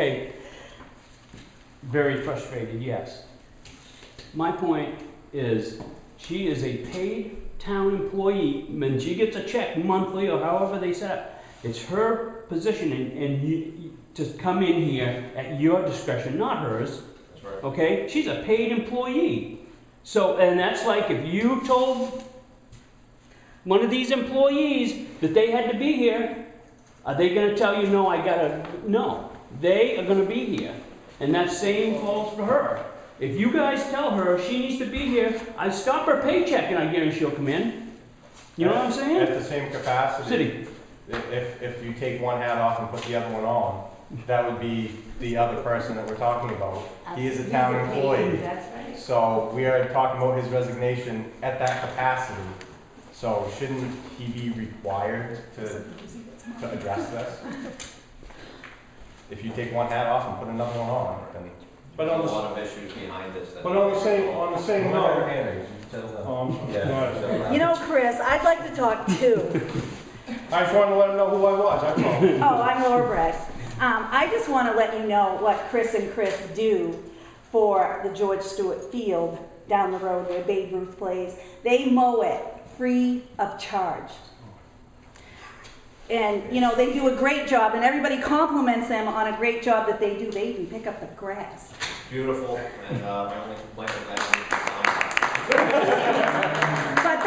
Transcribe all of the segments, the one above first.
okay, very frustrated, yes. My point is, she is a paid town employee, when she gets a check monthly or however they set up, it's her position and you, to come in here at your discretion, not hers. That's right. Okay? She's a paid employee. So, and that's like if you told one of these employees that they had to be here, are they gonna tell you, no, I gotta, no. They are gonna be here. And that same falls for her. If you guys tell her she needs to be here, I stop her paycheck and I guarantee she'll come in. You know what I'm saying? At the same capacity, City. if you take one hat off and put the other one on, that would be the other person that we're talking about. He is a town employee. That's right. So we are talking about his resignation at that capacity. So shouldn't he be required to address this? If you take one hat off and put another one on, then. But on a lot of issues behind this. But on the same note. You know, Chris, I'd like to talk too. I just wanted to let him know who I was, that's all. Oh, I'm Laura Bress. I just want to let you know what Chris and Chris do for the George Stewart Field down the road where Babe Ruth plays. They mow it free of charge. And, you know, they do a great job, and everybody compliments them on a great job that they do. They even pick up the grass. Beautiful, and my only complaint with that But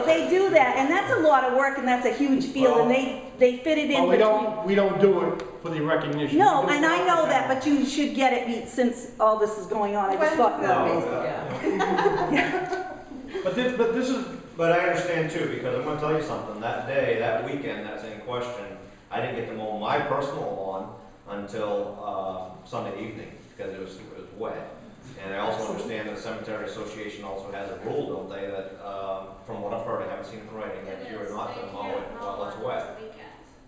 they do that, and that's a lot of work, and that's a huge field, and they fit it in between. We don't do it for the recognition. No, and I know that, but you should get it since all this is going on. I just thought. But I understand too, because I'm gonna tell you something, that day, that weekend that's in question, I didn't get to mow my personal lawn until Sunday evening, because it was wet. And I also understand that the Cemetery Association also has a rule, don't they, that, from what I've heard, I haven't seen it in writing, that you're not gonna mow it while it's wet.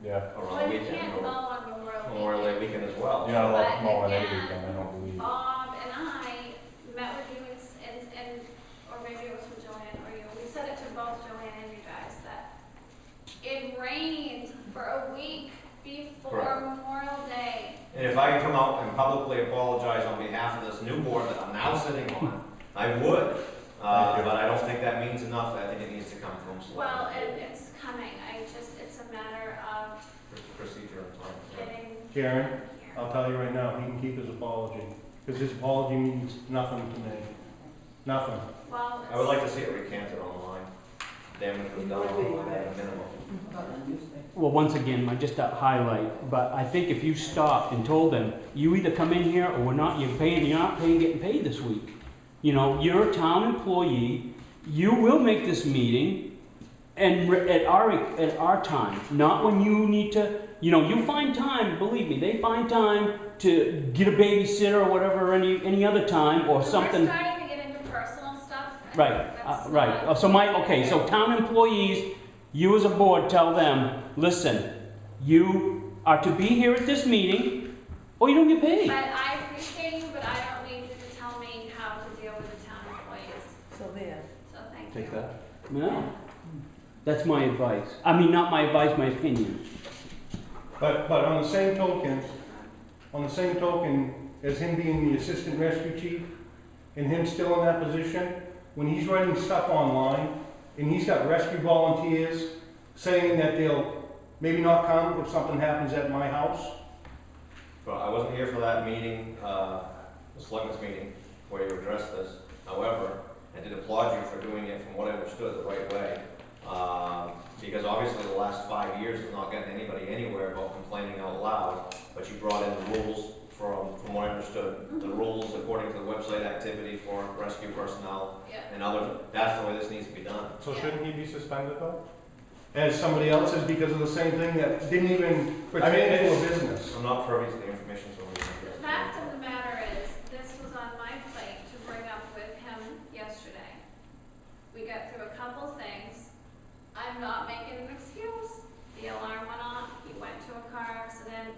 Yeah. Or on Well, the you weekend, can't or mow on Memorial Memorial Day weekend as well. You're not allowed to mow on But any again, weekend, I don't believe. Bob and I met with you and or maybe it was with Joanne or you, we said it to both Joanne and you guys that it rained for a week before Correct. Memorial Day. And if I can come out and publicly apologize on behalf of this new board that I'm now sitting on, I would. But I don't think that means enough. I think it needs to come from Selectmen. Well, it's coming. It's a matter of Procedure and time. getting Karen, here. I'll tell you right now, he can keep his apology, because his apology means nothing to me. Nothing. Well, I would like to see it recanted online. Damage was done online at a minimum. Well, once again, just to highlight, but I think if you stopped and told them, you either come in here or you're not getting paid this week. You know, you're a town employee, you will make this meeting, and at our time, not when you need to, you know, you find time, believe me, they find time to get a babysitter or whatever, any other time, or something. We're starting to get into personal stuff. Right, right. So town employees, you as a board tell them, listen, you are to be here at this meeting, or you don't get paid. But I appreciate you, but I don't need you to tell me how to deal with the town employees. So there. So thank you. Take that. No. That's my advice. I mean, not my advice, my opinion. But on the same token, as him being the assistant rescue chief, and him still in that position, when he's writing stuff online, and he's got rescue volunteers saying that they'll maybe not come if something happens at my house. Well, I wasn't here for that meeting, the Selectmen's meeting, where you addressed this. However, I did applaud you for doing it from what I understood the right way. Because obviously the last 5 years has not gotten anybody anywhere about complaining out loud, but you brought in the rules from what I understood. The rules according to the website activity for rescue personnel Yeah. and other, that's the way this needs to be done. So shouldn't he be suspended though? As somebody else is, because of the same thing that didn't even pertain to a business. I'm not privy to the information, so we The fact of the matter is, this was on my plate to bring up with him yesterday. We got through a couple things. I'm not making an excuse. The alarm went off, he went to a car accident.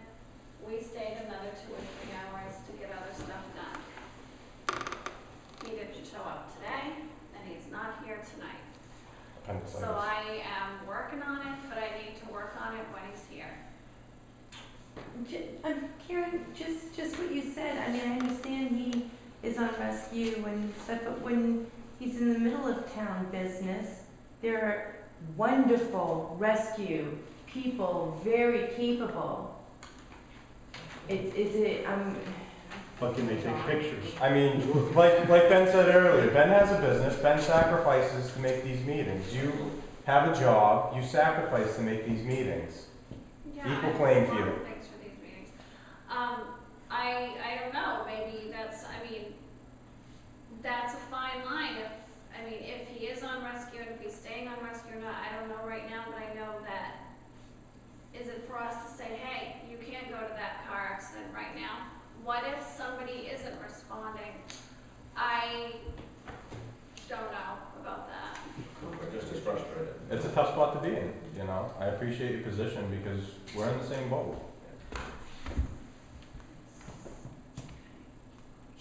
We stayed another 2 or 3 hours to get other stuff done. He didn't show up today, and he's not here tonight. So I am working on it, but I need to work on it when he's here. Karen, just what you said, I mean, I understand he is on rescue and stuff, but when he's in the middle of town business, there are wonderful rescue people, very capable. But can they take pictures? I mean, like Ben said earlier, Ben has a business, Ben sacrifices to make these meetings. You have a job, you sacrifice to make these meetings. Yeah, Equal I playing have a lot field. of things for these meetings. I don't know, maybe that's a fine line. If he is on rescue and if he's staying on rescue or not, I don't know right now, but I know that, is it for us to say, hey, you can't go to that car accident right now? What if somebody isn't responding? I don't know about that. We're just as frustrated. It's a tough spot to be in, you know? I appreciate your position because we're in the same boat.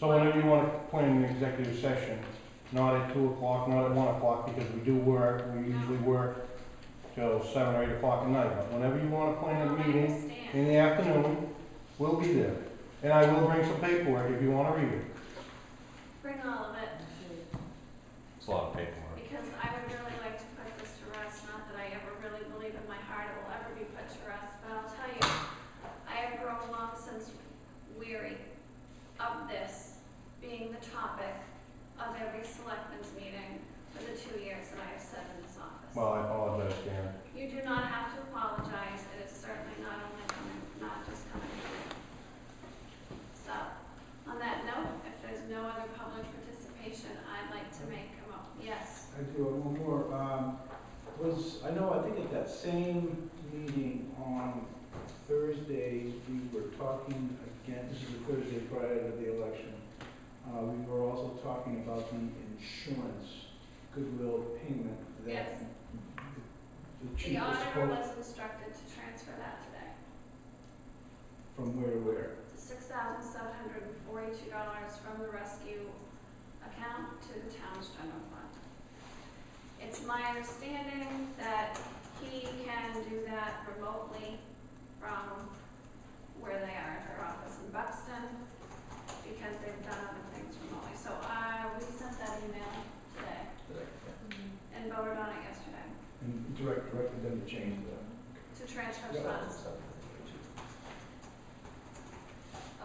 So whenever you want to plan an executive session, not at 2 o'clock, not at 1 o'clock, because we do work, we usually work till 7 or 8 o'clock at night. But whenever you want to plan a I meeting understand. in the afternoon, we'll be there. And I will bring some paperwork if you want to read it. Bring all of it, It's a lot of paperwork. because I would really like to put this to rest. Not that I ever really believe in my heart it will ever be put to rest, but I'll tell you, I have grown long since weary of this being the topic of every selectmen's meeting for the 2 years that I have sat in this office. Well, I apologize, Karen. You do not have to apologize. It is certainly not just coming from me. So, on that note, if there's no other public participation, I'd like to make a yes. I do have one more. I think at that same meeting on Thursday, we were talking again, this is the Thursday prior to the election. We were also talking about the insurance goodwill payment that Yes. the The chief was auditor supposed, was instructed to transfer that today. from where to where? $6,742 from the rescue account to the town's general fund. It's my understanding that he can do that remotely from where they are at their office in Buxton, because they've done other things remotely. So we sent that email today and voted on it yesterday And directed them to change that. to transfer Yeah. funds.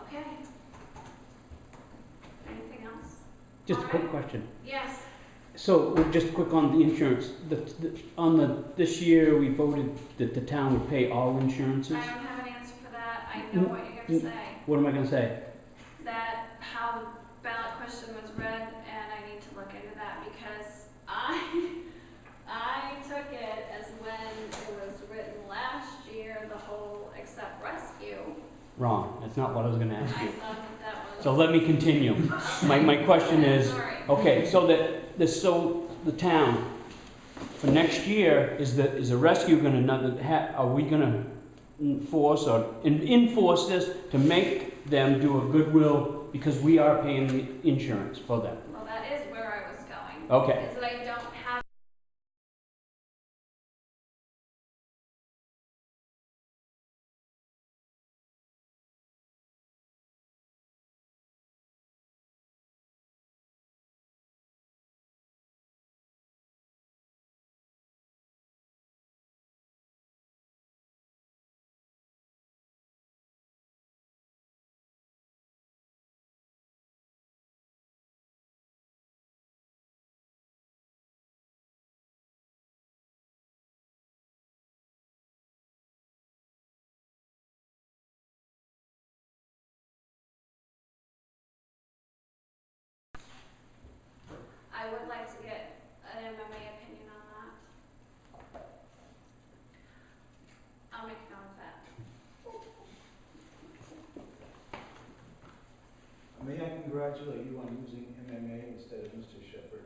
Okay. Anything else? Just a All quick right. question. Yes. So, just quick on the insurance, this year, we voted that the town would pay all insurances. I don't have an answer for that. I know what you're gonna say. What am I gonna say? That how the ballot question was read, and I need to look into that because I took it as when it was written last year, the whole except rescue. Wrong, that's not what I was gonna ask I you. thought that was. So let me continue. My question is, Sorry. okay, so the town, for next year, is the rescue gonna, are we gonna enforce this to make them do a goodwill, because we are paying the insurance for them? Well, that is where I was going. Okay. Is that I don't have. I would like to get an MMA opinion on that. I'll make note of that. May I congratulate you on using MMA instead of Mr. Shepherd?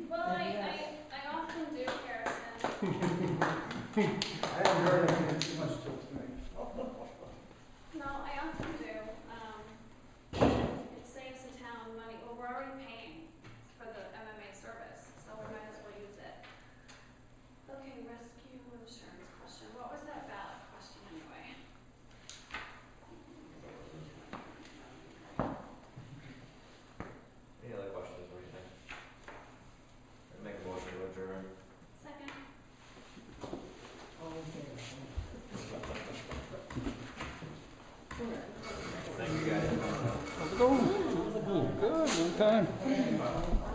Well, I often do, Harrison. I haven't heard anything too much till tonight. No, I often do. It saves the town money. Well, we're already paying for the MMA service, so we might as well use it. Okay, rescue insurance question. What was that ballot question anyway? Thank you guys. How's it going? Good, long time.